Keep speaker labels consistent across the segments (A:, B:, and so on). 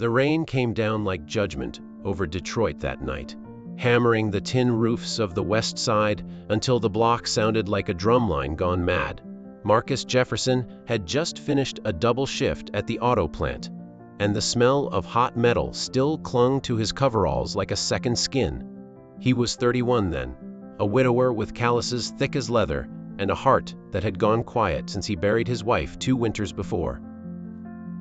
A: The rain came down like judgment over Detroit that night, hammering the tin roofs of the west side until the block sounded like a drumline gone mad. Marcus Jefferson had just finished a double shift at the auto plant, and the smell of hot metal still clung to his coveralls like a second skin. He was 31 then, a widower with calluses thick as leather and a heart that had gone quiet since he buried his wife 2 winters before.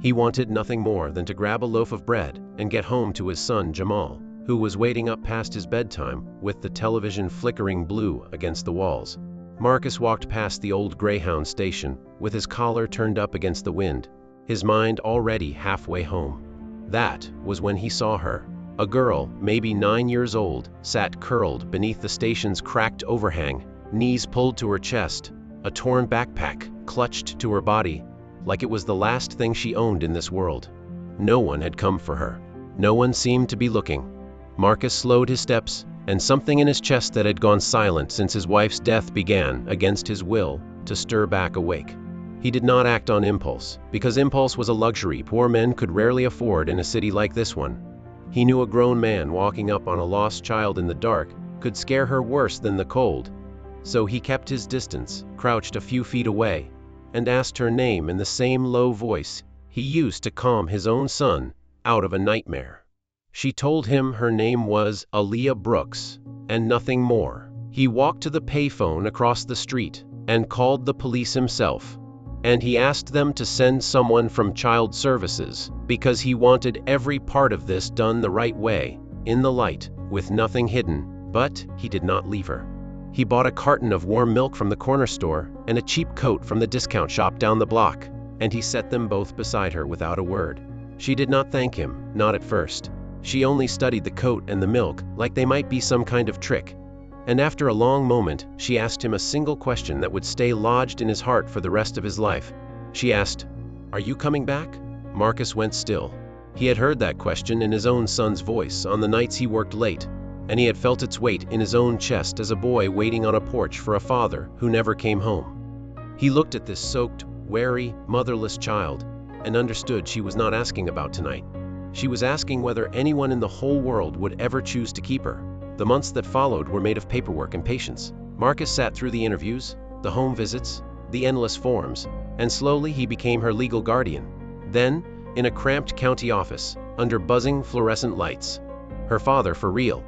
A: He wanted nothing more than to grab a loaf of bread and get home to his son Jamal, who was waiting up past his bedtime with the television flickering blue against the walls. Marcus walked past the old Greyhound station with his collar turned up against the wind, his mind already halfway home. That was when he saw her. A girl, maybe 9 years old, sat curled beneath the station's cracked overhang, knees pulled to her chest, a torn backpack clutched to her body, like it was the last thing she owned in this world. No one had come for her. No one seemed to be looking. Marcus slowed his steps, and something in his chest that had gone silent since his wife's death began, against his will, to stir back awake. He did not act on impulse, because impulse was a luxury poor men could rarely afford in a city like this one. He knew a grown man walking up on a lost child in the dark could scare her worse than the cold. So he kept his distance, crouched a few feet away, and asked her name in the same low voice he used to calm his own son out of a nightmare. She told him her name was Aaliyah Brooks, and nothing more. He walked to the payphone across the street and called the police himself. And he asked them to send someone from Child Services, because he wanted every part of this done the right way, in the light, with nothing hidden. But he did not leave her. He bought a carton of warm milk from the corner store and a cheap coat from the discount shop down the block, and he set them both beside her without a word. She did not thank him, not at first. She only studied the coat and the milk like they might be some kind of trick. And after a long moment, she asked him a single question that would stay lodged in his heart for the rest of his life. She asked, "Are you coming back?" Marcus went still. He had heard that question in his own son's voice on the nights he worked late, and he had felt its weight in his own chest as a boy waiting on a porch for a father who never came home. He looked at this soaked, wary, motherless child, and understood she was not asking about tonight. She was asking whether anyone in the whole world would ever choose to keep her. The months that followed were made of paperwork and patience. Marcus sat through the interviews, the home visits, the endless forms, and slowly he became her legal guardian. Then, in a cramped county office, under buzzing fluorescent lights, her father for real.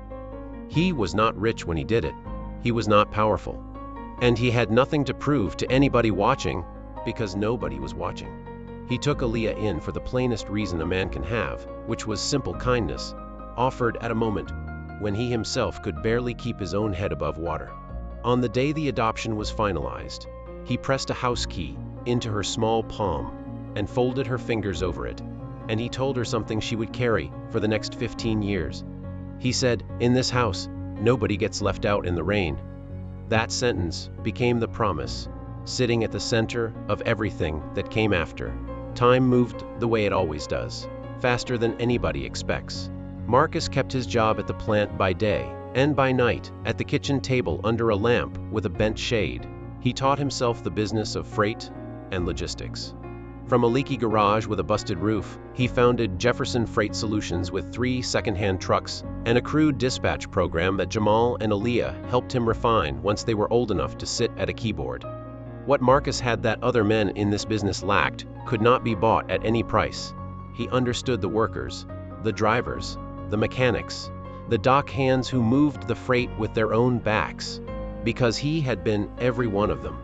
A: He was not rich when he did it. He was not powerful. And he had nothing to prove to anybody watching, because nobody was watching. He took Aaliyah in for the plainest reason a man can have, which was simple kindness, offered at a moment when he himself could barely keep his own head above water. On the day the adoption was finalized, he pressed a house key into her small palm and folded her fingers over it, and he told her something she would carry for the next 15 years. He said, "In this house, nobody gets left out in the rain." That sentence became the promise, sitting at the center of everything that came after. Time moved the way it always does, faster than anybody expects. Marcus kept his job at the plant by day, and by night, at the kitchen table under a lamp with a bent shade. He taught himself the business of freight and logistics. From a leaky garage with a busted roof, he founded Jefferson Freight Solutions with 3 second-hand trucks and a crude dispatch program that Jamal and Aaliyah helped him refine once they were old enough to sit at a keyboard. What Marcus had that other men in this business lacked could not be bought at any price. He understood the workers, the drivers, the mechanics, the dock hands who moved the freight with their own backs, because he had been every one of them.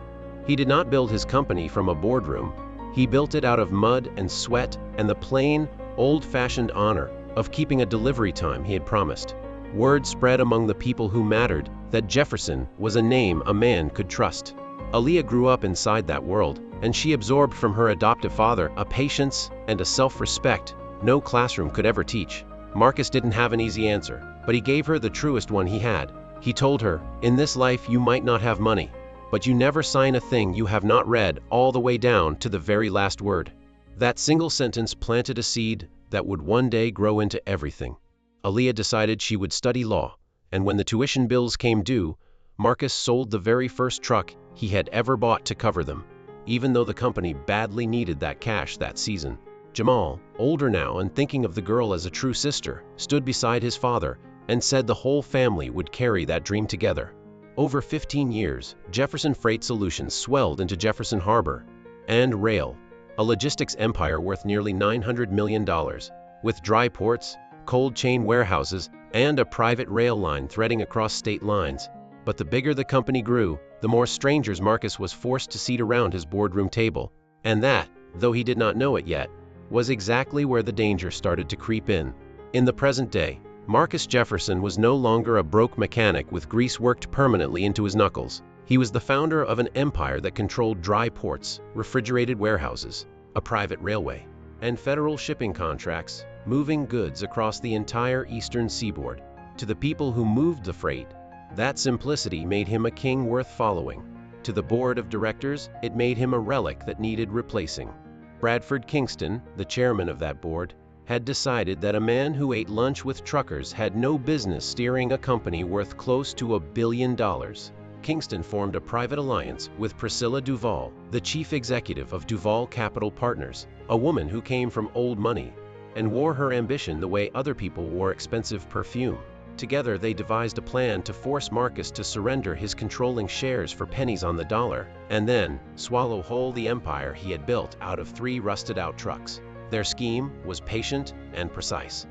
A: He did not build his company from a boardroom. He built it out of mud and sweat and the plain, old-fashioned honor of keeping a delivery time he had promised. Word spread among the people who mattered that Jefferson was a name a man could trust. Aaliyah grew up inside that world, and she absorbed from her adoptive father a patience and a self-respect no classroom could ever teach. Marcus didn't have an easy answer, but he gave her the truest one he had. He told her, "In this life you might not have money, but you never sign a thing you have not read all the way down to the very last word." That single sentence planted a seed that would one day grow into everything. Aaliyah decided she would study law, and when the tuition bills came due, Marcus sold the very first truck he had ever bought to cover them, even though the company badly needed that cash that season. Jamal, older now and thinking of the girl as a true sister, stood beside his father and said the whole family would carry that dream together. Over 15 years, Jefferson Freight Solutions swelled into Jefferson Harbor and Rail, a logistics empire worth nearly $900 million, with dry ports, cold chain warehouses, and a private rail line threading across state lines. But the bigger the company grew, the more strangers Marcus was forced to seat around his boardroom table. And that, though he did not know it yet, was exactly where the danger started to creep in. In the present day, Marcus Jefferson was no longer a broke mechanic with grease worked permanently into his knuckles. He was the founder of an empire that controlled dry ports, refrigerated warehouses, a private railway, and federal shipping contracts, moving goods across the entire eastern seaboard. To the people who moved the freight, that simplicity made him a king worth following. To the board of directors, it made him a relic that needed replacing. Bradford Kingston, the chairman of that board, had decided that a man who ate lunch with truckers had no business steering a company worth close to $1 billion. Kingston formed a private alliance with Priscilla Duval, the chief executive of Duval Capital Partners, a woman who came from old money and wore her ambition the way other people wore expensive perfume. Together they devised a plan to force Marcus to surrender his controlling shares for pennies on the dollar, and then swallow whole the empire he had built out of 3 rusted-out trucks. Their scheme was patient and precise.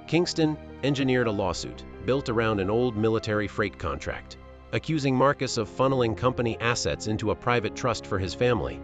A: Kingston engineered a lawsuit built around an old military freight contract, accusing Marcus of funneling company assets into a private trust for his family,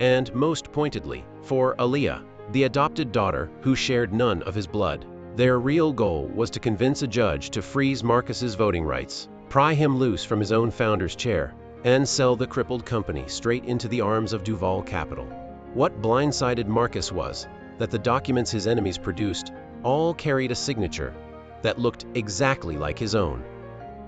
A: and most pointedly, for Aaliyah, the adopted daughter who shared none of his blood. Their real goal was to convince a judge to freeze Marcus's voting rights, pry him loose from his own founder's chair, and sell the crippled company straight into the arms of Duval Capital. What blindsided Marcus was that the documents his enemies produced all carried a signature that looked exactly like his own.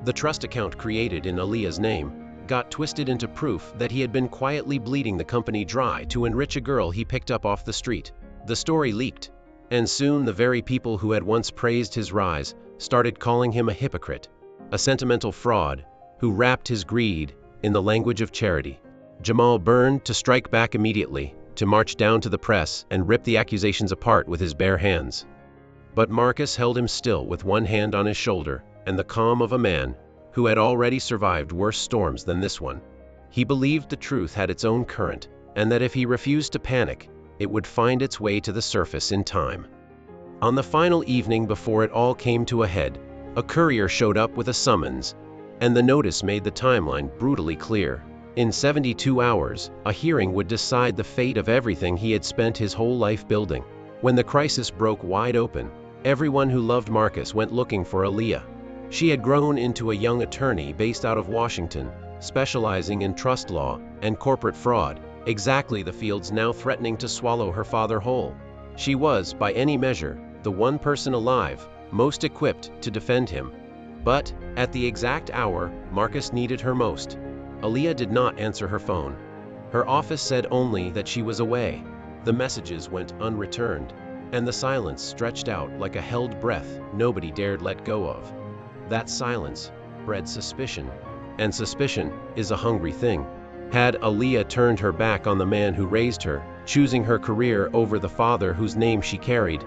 A: The trust account created in Aaliyah's name got twisted into proof that he had been quietly bleeding the company dry to enrich a girl he picked up off the street. The story leaked, and soon the very people who had once praised his rise started calling him a hypocrite, a sentimental fraud who wrapped his greed in the language of charity. Jamal burned to strike back immediately, to march down to the press and rip the accusations apart with his bare hands. But Marcus held him still with one hand on his shoulder and the calm of a man who had already survived worse storms than this one. He believed the truth had its own current, and that if he refused to panic, it would find its way to the surface in time. On the final evening before it all came to a head, a courier showed up with a summons, and the notice made the timeline brutally clear. In 72 hours, a hearing would decide the fate of everything he had spent his whole life building. When the crisis broke wide open, everyone who loved Marcus went looking for Aaliyah. She had grown into a young attorney based out of Washington, specializing in trust law and corporate fraud, exactly the fields now threatening to swallow her father whole. She was, by any measure, the one person alive most equipped to defend him. But, at the exact hour Marcus needed her most, Aaliyah did not answer her phone. Her office said only that she was away. The messages went unreturned, and the silence stretched out like a held breath nobody dared let go of. That silence bred suspicion, and suspicion is a hungry thing. Had Aaliyah turned her back on the man who raised her, choosing her career over the father whose name she carried?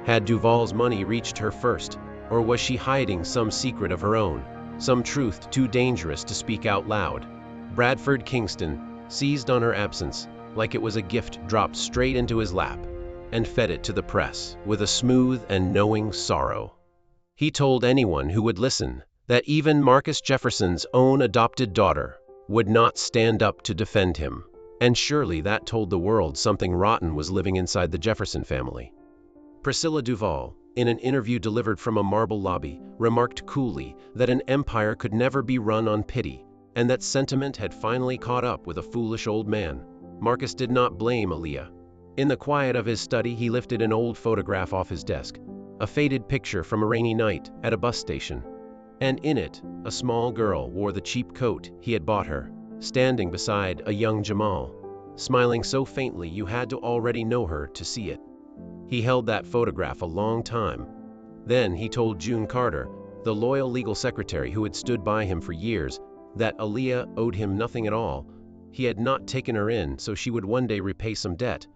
A: Had Duval's money reached her first, or was she hiding some secret of her own, some truth too dangerous to speak out loud? Bradford Kingston seized on her absence like it was a gift dropped straight into his lap, and fed it to the press with a smooth and knowing sorrow. He told anyone who would listen that even Marcus Jefferson's own adopted daughter would not stand up to defend him, and surely that told the world something rotten was living inside the Jefferson family. Priscilla Duval, in an interview delivered from a marble lobby, remarked coolly that an empire could never be run on pity, and that sentiment had finally caught up with a foolish old man. Marcus did not blame Aaliyah. In the quiet of his study, he lifted an old photograph off his desk, a faded picture from a rainy night at a bus station. And in it, a small girl wore the cheap coat he had bought her, standing beside a young Jamal, smiling so faintly you had to already know her to see it. He held that photograph a long time. Then he told June Carter, the loyal legal secretary who had stood by him for years, that Aaliyah owed him nothing at all. He had not taken her in so she would one day repay some debt.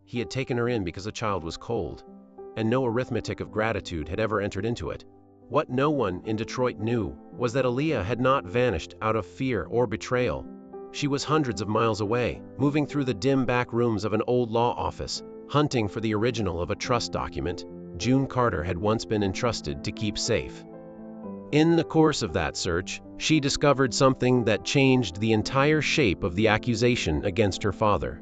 A: He had taken her in because the child was cold, and no arithmetic of gratitude had ever entered into it. What no one in Detroit knew was that Aaliyah had not vanished out of fear or betrayal. She was hundreds of miles away, moving through the dim back rooms of an old law office, hunting for the original of a trust document June Carter had once been entrusted to keep safe. In the course of that search, she discovered something that changed the entire shape of the accusation against her father.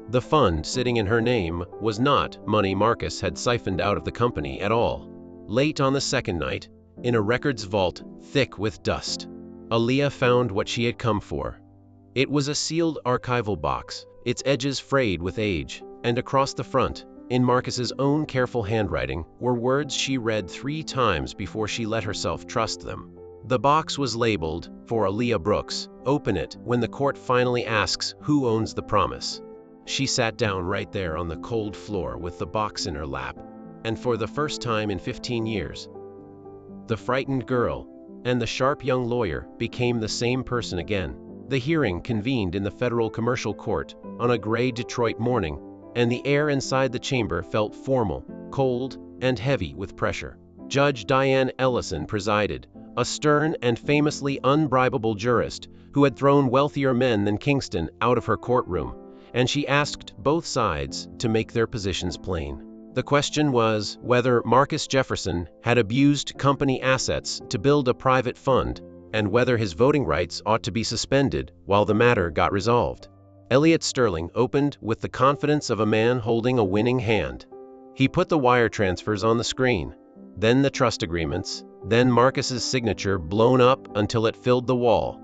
A: The fund sitting in her name was not money Marcus had siphoned out of the company at all. Late on the second night, in a records vault thick with dust, Aaliyah found what she had come for. It was a sealed archival box, its edges frayed with age, and across the front, in Marcus's own careful handwriting, were words she read 3 times before she let herself trust them. The box was labeled, "For Aaliyah Brooks. Open it when the court finally asks who owns the promise." She sat down right there on the cold floor with the box in her lap, and for the first time in 15 years, the frightened girl and the sharp young lawyer became the same person again. The hearing convened in the federal commercial court on a gray Detroit morning, and the air inside the chamber felt formal, cold, and heavy with pressure. Judge Diane Ellison presided, a stern and famously unbribable jurist who had thrown wealthier men than Kingston out of her courtroom, and she asked both sides to make their positions plain. The question was whether Marcus Jefferson had abused company assets to build a private fund, and whether his voting rights ought to be suspended while the matter got resolved. Elliot Sterling opened with the confidence of a man holding a winning hand. He put the wire transfers on the screen, then the trust agreements, then Marcus's signature blown up until it filled the wall,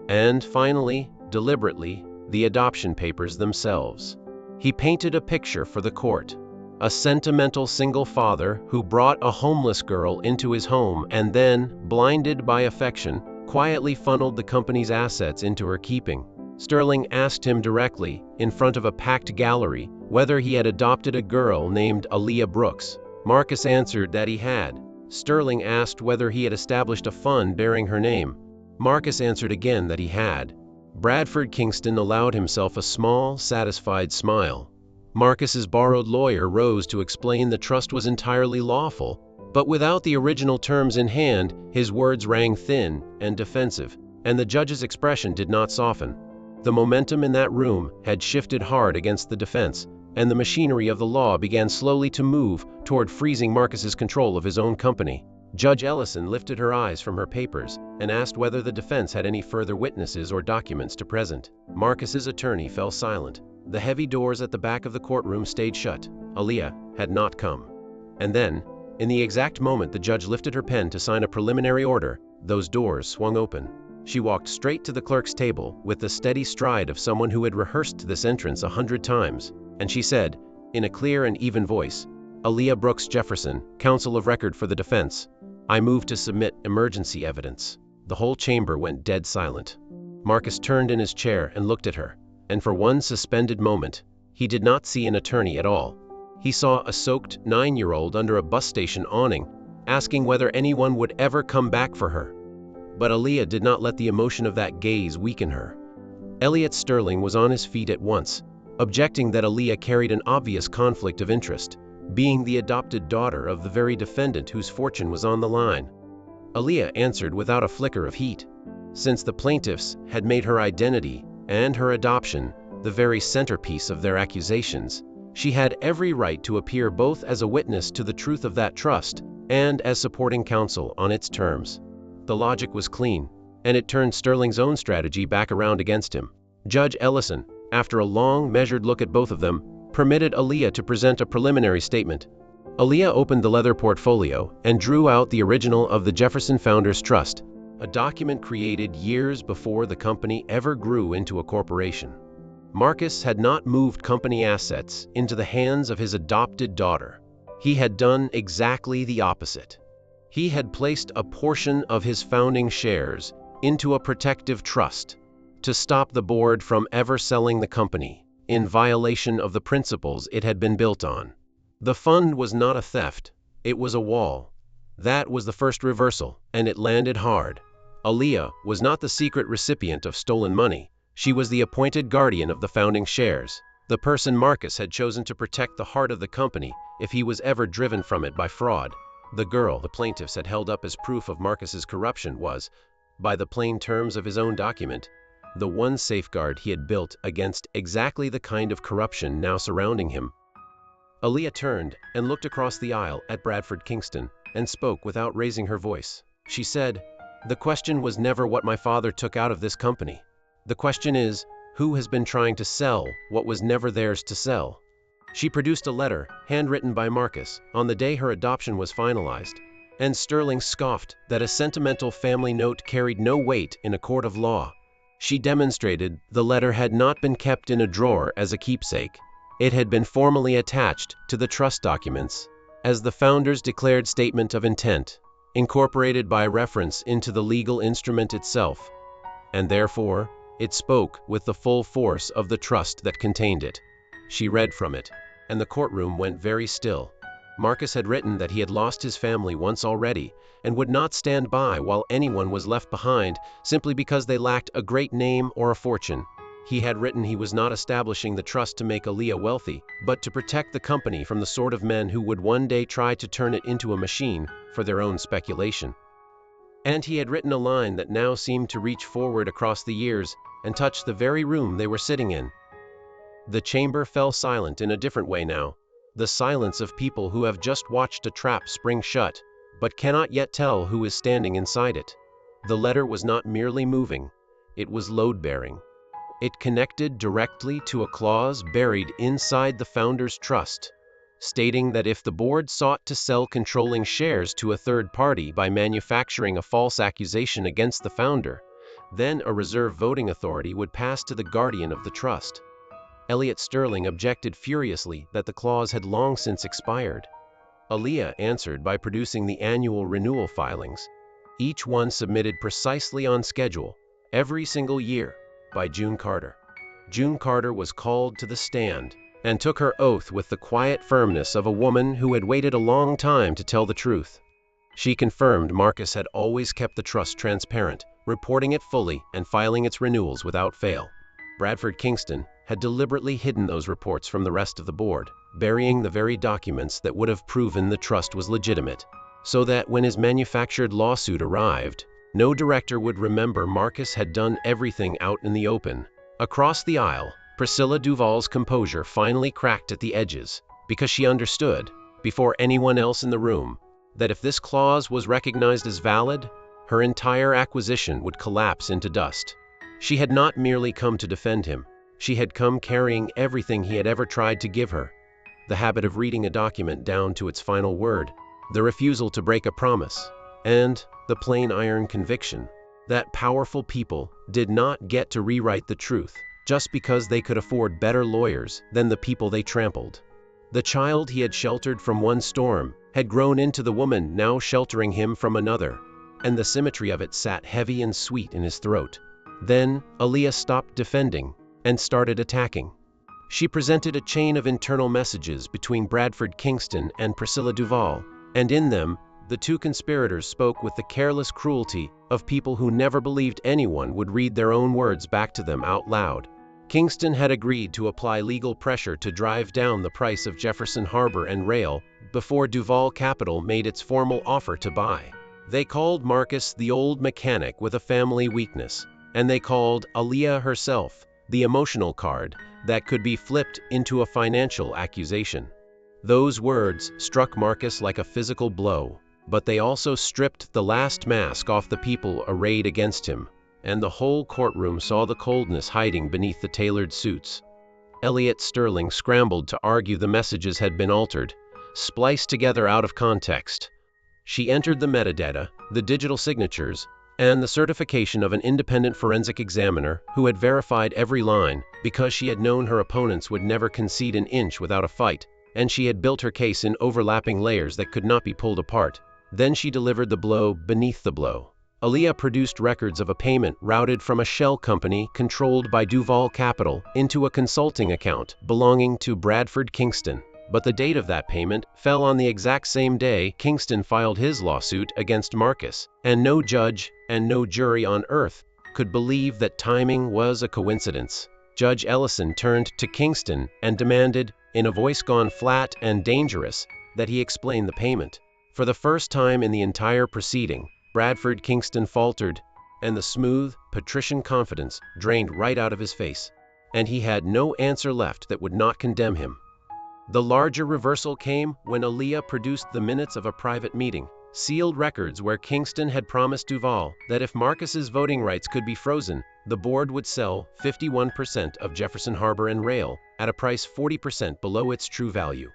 A: and finally, deliberately, the adoption papers themselves. He painted a picture for the court. A sentimental single father who brought a homeless girl into his home and then, blinded by affection, quietly funneled the company's assets into her keeping. Sterling asked him directly, in front of a packed gallery, whether he had adopted a girl named Aaliyah Brooks. Marcus answered that he had. Sterling asked whether he had established a fund bearing her name. Marcus answered again that he had. Bradford Kingston allowed himself a small, satisfied smile. Marcus's borrowed lawyer rose to explain the trust was entirely lawful, but without the original terms in hand, his words rang thin and defensive, and the judge's expression did not soften. The momentum in that room had shifted hard against the defense, and the machinery of the law began slowly to move toward freezing Marcus's control of his own company. Judge Ellison lifted her eyes from her papers and asked whether the defense had any further witnesses or documents to present. Marcus's attorney fell silent. The heavy doors at the back of the courtroom stayed shut. Aaliyah had not come. And then, in the exact moment the judge lifted her pen to sign a preliminary order, those doors swung open. She walked straight to the clerk's table with the steady stride of someone who had rehearsed this entrance 100 times, and she said, in a clear and even voice, "Aaliyah Brooks Jefferson, counsel of record for the defense. I move to submit emergency evidence." The whole chamber went dead silent. Marcus turned in his chair and looked at her, and for one suspended moment, he did not see an attorney at all. He saw a soaked 9-year-old under a bus station awning, asking whether anyone would ever come back for her. But Aaliyah did not let the emotion of that gaze weaken her. Elliot Sterling was on his feet at once, objecting that Aaliyah carried an obvious conflict of interest, being the adopted daughter of the very defendant whose fortune was on the line. Aaliyah answered without a flicker of heat. Since the plaintiffs had made her identity and her adoption the very centerpiece of their accusations, she had every right to appear both as a witness to the truth of that trust and as supporting counsel on its terms. The logic was clean, and it turned Sterling's own strategy back around against him. Judge Ellison, after a long, measured look at both of them, permitted Aaliyah to present a preliminary statement. Aaliyah opened the leather portfolio and drew out the original of the Jefferson Founders Trust, a document created years before the company ever grew into a corporation. Marcus had not moved company assets into the hands of his adopted daughter. He had done exactly the opposite. He had placed a portion of his founding shares into a protective trust to stop the board from ever selling the company, in violation of the principles it had been built on. The fund was not a theft, it was a wall. That was the first reversal, and it landed hard. Aaliyah was not the secret recipient of stolen money. She was the appointed guardian of the founding shares. the person Marcus had chosen to protect the heart of the company if he was ever driven from it by fraud. The girl the plaintiffs had held up as proof of Marcus's corruption was, by the plain terms of his own document, the one safeguard he had built against exactly the kind of corruption now surrounding him. Aaliyah turned and looked across the aisle at Bradford Kingston and spoke without raising her voice. She said, "The question was never what my father took out of this company. The question is, who has been trying to sell what was never theirs to sell?" She produced a letter, handwritten by Marcus, on the day her adoption was finalized, and Sterling scoffed that a sentimental family note carried no weight in a court of law. She demonstrated the letter had not been kept in a drawer as a keepsake. It had been formally attached to the trust documents as the founders' declared statement of intent, incorporated by reference into the legal instrument itself, and therefore, it spoke with the full force of the trust that contained it. She read from it, and the courtroom went very still. Marcus had written that he had lost his family once already, and would not stand by while anyone was left behind simply because they lacked a great name or a fortune. He had written he was not establishing the trust to make Aaliyah wealthy, but to protect the company from the sort of men who would one day try to turn it into a machine for their own speculation. And he had written a line that now seemed to reach forward across the years and touch the very room they were sitting in. The chamber fell silent in a different way now, the silence of people who have just watched a trap spring shut, but cannot yet tell who is standing inside it. The letter was not merely moving, it was load-bearing. It connected directly to a clause buried inside the founders' trust, stating that if the board sought to sell controlling shares to a third party by manufacturing a false accusation against the founder, then a reserve voting authority would pass to the guardian of the trust. Elliot Sterling objected furiously that the clause had long since expired. Aaliyah answered by producing the annual renewal filings, each one submitted precisely on schedule, every single year, by June Carter. June Carter was called to the stand and took her oath with the quiet firmness of a woman who had waited a long time to tell the truth. She confirmed Marcus had always kept the trust transparent, reporting it fully and filing its renewals without fail. Bradford Kingston had deliberately hidden those reports from the rest of the board, burying the very documents that would have proven the trust was legitimate, so that when his manufactured lawsuit arrived, no director would remember Marcus had done everything out in the open. Across the aisle, Priscilla Duval's composure finally cracked at the edges, because she understood, before anyone else in the room, that if this clause was recognized as valid, her entire acquisition would collapse into dust. She had not merely come to defend him, she had come carrying everything he had ever tried to give her: the habit of reading a document down to its final word, the refusal to break a promise, and the plain iron conviction that powerful people did not get to rewrite the truth just because they could afford better lawyers than the people they trampled. The child he had sheltered from one storm had grown into the woman now sheltering him from another, and the symmetry of it sat heavy and sweet in his throat. Then Aaliyah stopped defending and started attacking. She presented a chain of internal messages between Bradford Kingston and Priscilla Duval, and in them, the two conspirators spoke with the careless cruelty of people who never believed anyone would read their own words back to them out loud. Kingston had agreed to apply legal pressure to drive down the price of Jefferson Harbor and Rail before Duval Capital made its formal offer to buy. They called Marcus the old mechanic with a family weakness, and they called Aaliyah herself the emotional card that could be flipped into a financial accusation. Those words struck Marcus like a physical blow, but they also stripped the last mask off the people arrayed against him, and the whole courtroom saw the coldness hiding beneath the tailored suits. Elliot Sterling scrambled to argue the messages had been altered, spliced together out of context. She entered the metadata, the digital signatures, and the certification of an independent forensic examiner who had verified every line because she had known her opponents would never concede an inch without a fight, and she had built her case in overlapping layers that could not be pulled apart. Then she delivered the blow beneath the blow. Aaliyah produced records of a payment routed from a shell company controlled by Duval Capital into a consulting account belonging to Bradford Kingston. But the date of that payment fell on the exact same day Kingston filed his lawsuit against Marcus, and no judge and no jury on earth could believe that timing was a coincidence. Judge Ellison turned to Kingston and demanded, in a voice gone flat and dangerous, that he explain the payment. For the first time in the entire proceeding, Bradford Kingston faltered, and the smooth, patrician confidence drained right out of his face, and he had no answer left that would not condemn him. The larger reversal came when Aaliyah produced the minutes of a private meeting, sealed records where Kingston had promised Duval that if Marcus's voting rights could be frozen, the board would sell 51% of Jefferson Harbor and Rail at a price 40% below its true value.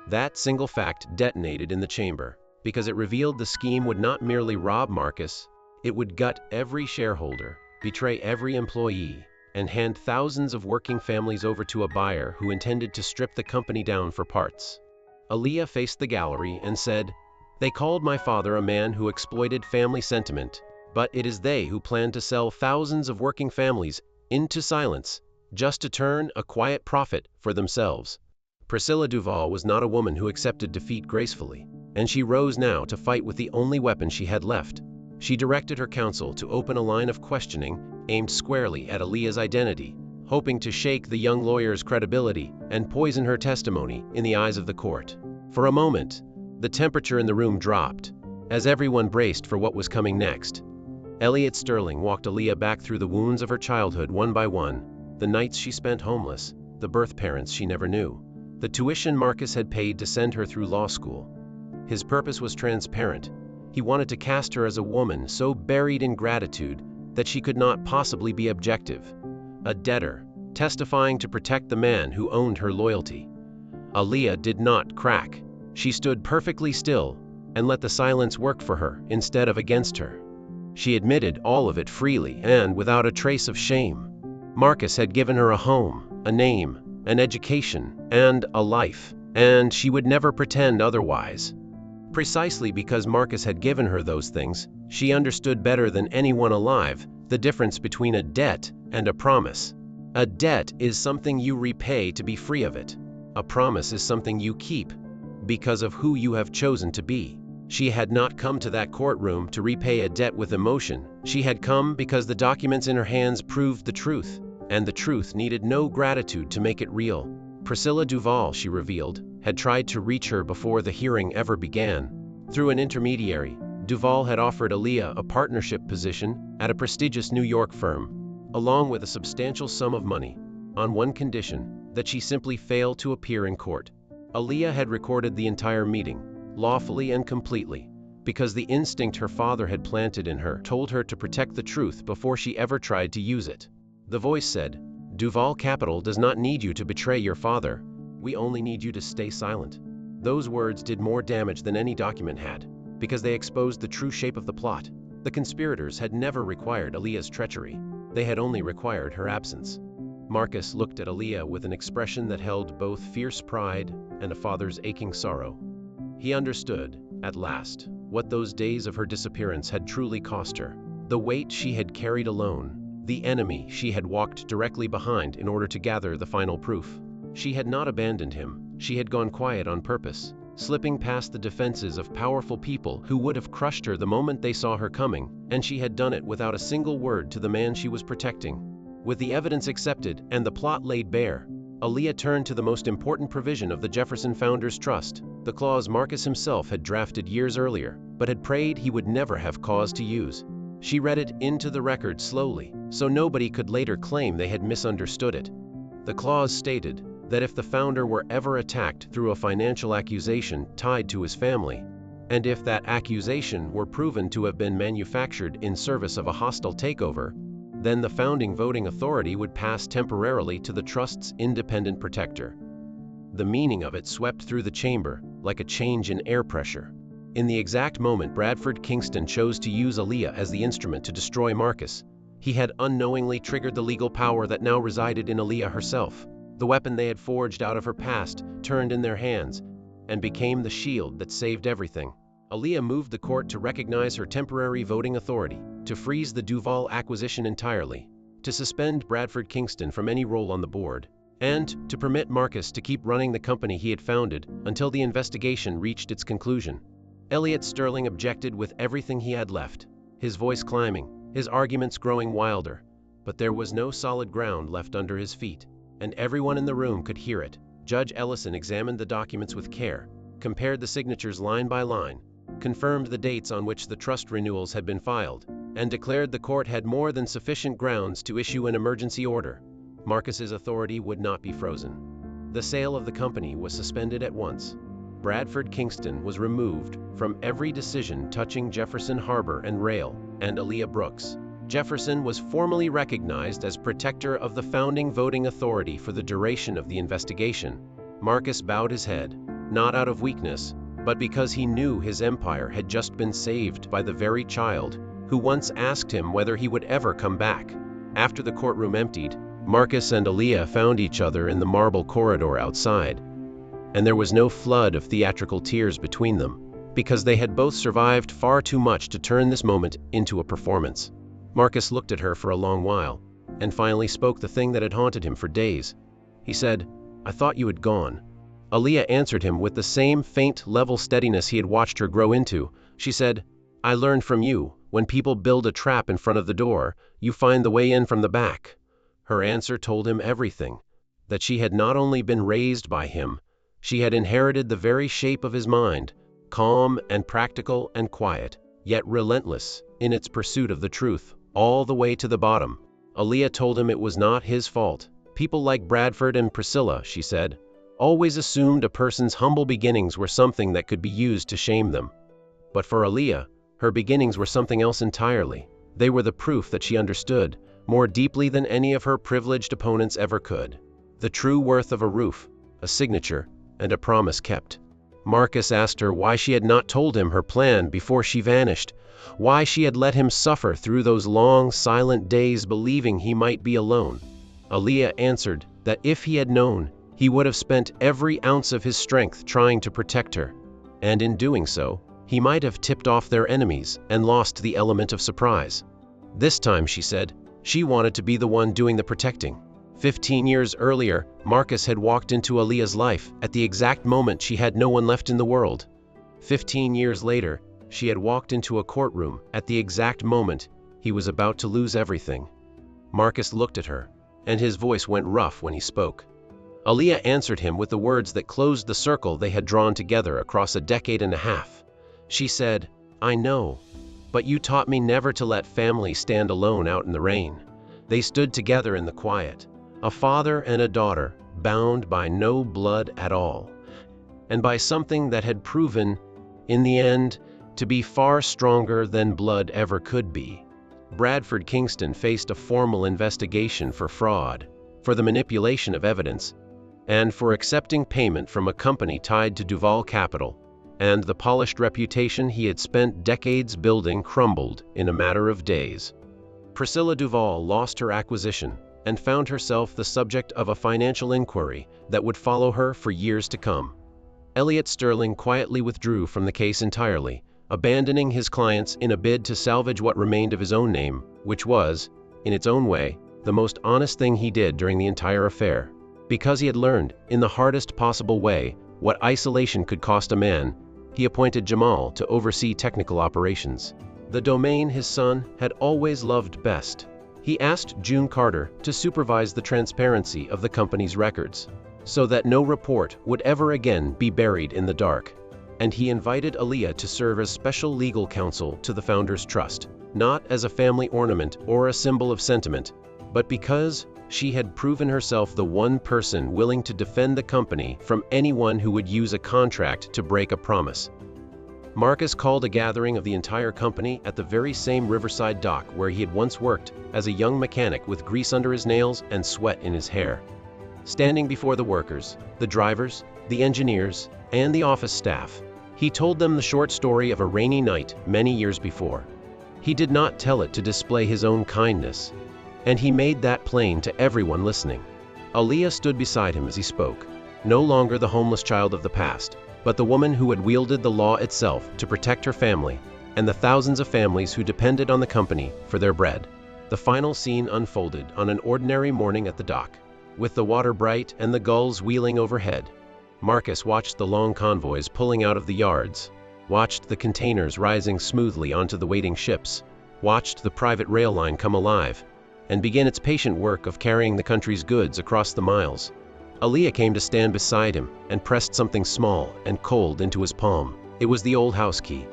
A: That single fact detonated in the chamber, because it revealed the scheme would not merely rob Marcus, it would gut every shareholder, betray every employee, and hand thousands of working families over to a buyer who intended to strip the company down for parts. Aaliyah faced the gallery and said, "They called my father a man who exploited family sentiment, but it is they who plan to sell thousands of working families into silence, just to turn a quiet profit for themselves." Priscilla Duval was not a woman who accepted defeat gracefully, and she rose now to fight with the only weapon she had left. She directed her counsel to open a line of questioning aimed squarely at Aaliyah's identity, hoping to shake the young lawyer's credibility and poison her testimony in the eyes of the court. For a moment, the temperature in the room dropped, as everyone braced for what was coming next. Elliot Sterling walked Aaliyah back through the wounds of her childhood one by one, the nights she spent homeless, the birth parents she never knew, the tuition Marcus had paid to send her through law school. His purpose was transparent. He wanted to cast her as a woman so buried in gratitude that she could not possibly be objective, a debtor, testifying to protect the man who owned her loyalty. Aaliyah did not crack. She stood perfectly still and let the silence work for her instead of against her. She admitted all of it freely and without a trace of shame. Marcus had given her a home, a name, an education, and a life, and she would never pretend otherwise. Precisely because Marcus had given her those things, she understood better than anyone alive the difference between a debt and a promise. A debt is something you repay to be free of it. A promise is something you keep because of who you have chosen to be. She had not come to that courtroom to repay a debt with emotion. She had come because the documents in her hands proved the truth, and the truth needed no gratitude to make it real. Priscilla Duval, she revealed, had tried to reach her before the hearing ever began. Through an intermediary, Duval had offered Aaliyah a partnership position at a prestigious New York firm, along with a substantial sum of money, on one condition, that she simply fail to appear in court. Aaliyah had recorded the entire meeting, lawfully and completely, because the instinct her father had planted in her told her to protect the truth before she ever tried to use it. The voice said, "Duval Capital does not need you to betray your father. We only need you to stay silent." Those words did more damage than any document had, because they exposed the true shape of the plot. The conspirators had never required Aaliyah's treachery. They had only required her absence. Marcus looked at Aaliyah with an expression that held both fierce pride and a father's aching sorrow. He understood, at last, what those days of her disappearance had truly cost her. The weight she had carried alone, the enemy she had walked directly behind in order to gather the final proof. She had not abandoned him. She had gone quiet on purpose, slipping past the defenses of powerful people who would have crushed her the moment they saw her coming, and she had done it without a single word to the man she was protecting. With the evidence accepted and the plot laid bare, Aaliyah turned to the most important provision of the Jefferson Founders Trust, the clause Marcus himself had drafted years earlier, but had prayed he would never have cause to use. She read it into the record slowly, so nobody could later claim they had misunderstood it. The clause stated that if the founder were ever attacked through a financial accusation tied to his family, and if that accusation were proven to have been manufactured in service of a hostile takeover, then the founding voting authority would pass temporarily to the trust's independent protector. The meaning of it swept through the chamber like a change in air pressure. In the exact moment Bradford Kingston chose to use Aaliyah as the instrument to destroy Marcus, he had unknowingly triggered the legal power that now resided in Aaliyah herself. The weapon they had forged out of her past turned in their hands and became the shield that saved everything. Aaliyah moved the court to recognize her temporary voting authority, to freeze the Duval acquisition entirely, to suspend Bradford Kingston from any role on the board, and to permit Marcus to keep running the company he had founded until the investigation reached its conclusion. Elliot Sterling objected with everything he had left, his voice climbing, his arguments growing wilder, but there was no solid ground left under his feet, and everyone in the room could hear it. Judge Ellison examined the documents with care, compared the signatures line by line, confirmed the dates on which the trust renewals had been filed, and declared the court had more than sufficient grounds to issue an emergency order. Marcus's authority would not be frozen. The sale of the company was suspended at once. Bradford Kingston was removed from every decision touching Jefferson Harbor and Rail and Aaliyah Brooks. Jefferson was formally recognized as protector of the founding voting authority for the duration of the investigation. Marcus bowed his head, not out of weakness, but because he knew his empire had just been saved by the very child who once asked him whether he would ever come back. After the courtroom emptied, Marcus and Aaliyah found each other in the marble corridor outside, and there was no flood of theatrical tears between them, because they had both survived far too much to turn this moment into a performance. Marcus looked at her for a long while, and finally spoke the thing that had haunted him for days. He said, "I thought you had gone." Aaliyah answered him with the same faint, level steadiness he had watched her grow into. She said, "I learned from you, when people build a trap in front of the door, you find the way in from the back." Her answer told him everything, that she had not only been raised by him, she had inherited the very shape of his mind, calm and practical and quiet, yet relentless in its pursuit of the truth, all the way to the bottom. Aaliyah told him it was not his fault. People like Bradford and Priscilla, she said, always assumed a person's humble beginnings were something that could be used to shame them. But for Aaliyah, her beginnings were something else entirely. They were the proof that she understood, more deeply than any of her privileged opponents ever could, the true worth of a roof, a signature, and a promise kept. Marcus asked her why she had not told him her plan before she vanished, why she had let him suffer through those long, silent days believing he might be alone. Aaliyah answered that if he had known, he would have spent every ounce of his strength trying to protect her, and in doing so, he might have tipped off their enemies and lost the element of surprise. This time, she said, she wanted to be the one doing the protecting. 15 years earlier, Marcus had walked into Aaliyah's life at the exact moment she had no one left in the world. 15 years later, she had walked into a courtroom at the exact moment he was about to lose everything. Marcus looked at her, and his voice went rough when he spoke. Aaliyah answered him with the words that closed the circle they had drawn together across a decade and a half. She said, "I know, but you taught me never to let family stand alone out in the rain. They stood together in the quiet, a father and a daughter, bound by no blood at all, and by something that had proven, in the end, to be far stronger than blood ever could be." Bradford Kingston faced a formal investigation for fraud, for the manipulation of evidence, and for accepting payment from a company tied to Duval Capital, and the polished reputation he had spent decades building crumbled in a matter of days. Priscilla Duval lost her acquisition and found herself the subject of a financial inquiry that would follow her for years to come. Elliot Sterling quietly withdrew from the case entirely, abandoning his clients in a bid to salvage what remained of his own name, which was, in its own way, the most honest thing he did during the entire affair. Because he had learned, in the hardest possible way, what isolation could cost a man, he appointed Jamal to oversee technical operations, the domain his son had always loved best. He asked June Carter to supervise the transparency of the company's records, so that no report would ever again be buried in the dark. And he invited Aaliyah to serve as special legal counsel to the Founders Trust, not as a family ornament or a symbol of sentiment, but because she had proven herself the one person willing to defend the company from anyone who would use a contract to break a promise. Marcus called a gathering of the entire company at the very same riverside dock where he had once worked as a young mechanic with grease under his nails and sweat in his hair. Standing before the workers, the drivers, the engineers, and the office staff, he told them the short story of a rainy night many years before. He did not tell it to display his own kindness, and he made that plain to everyone listening. Aaliyah stood beside him as he spoke, no longer the homeless child of the past, but the woman who had wielded the law itself to protect her family and the thousands of families who depended on the company for their bread. The final scene unfolded on an ordinary morning at the dock, with the water bright and the gulls wheeling overhead. Marcus watched the long convoys pulling out of the yards, watched the containers rising smoothly onto the waiting ships, watched the private rail line come alive, and begin its patient work of carrying the country's goods across the miles. Aaliyah came to stand beside him and pressed something small and cold into his palm. It was the old house key.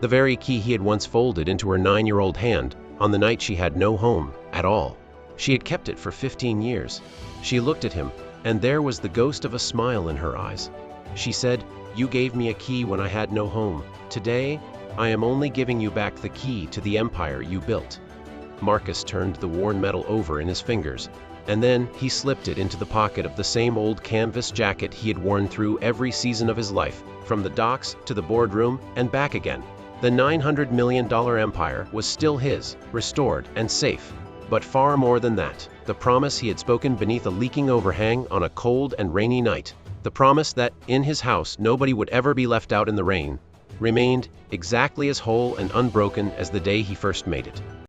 A: The very key he had once folded into her 9-year-old hand on the night she had no home at all. She had kept it for 15 years. She looked at him, and there was the ghost of a smile in her eyes. She said, "You gave me a key when I had no home. Today, I am only giving you back the key to the empire you built." Marcus turned the worn metal over in his fingers, and then he slipped it into the pocket of the same old canvas jacket he had worn through every season of his life, from the docks to the boardroom and back again. The $900 million empire was still his, restored and safe. But far more than that, the promise he had spoken beneath a leaking overhang on a cold and rainy night, the promise that, in his house, nobody would ever be left out in the rain, remained exactly as whole and unbroken as the day he first made it.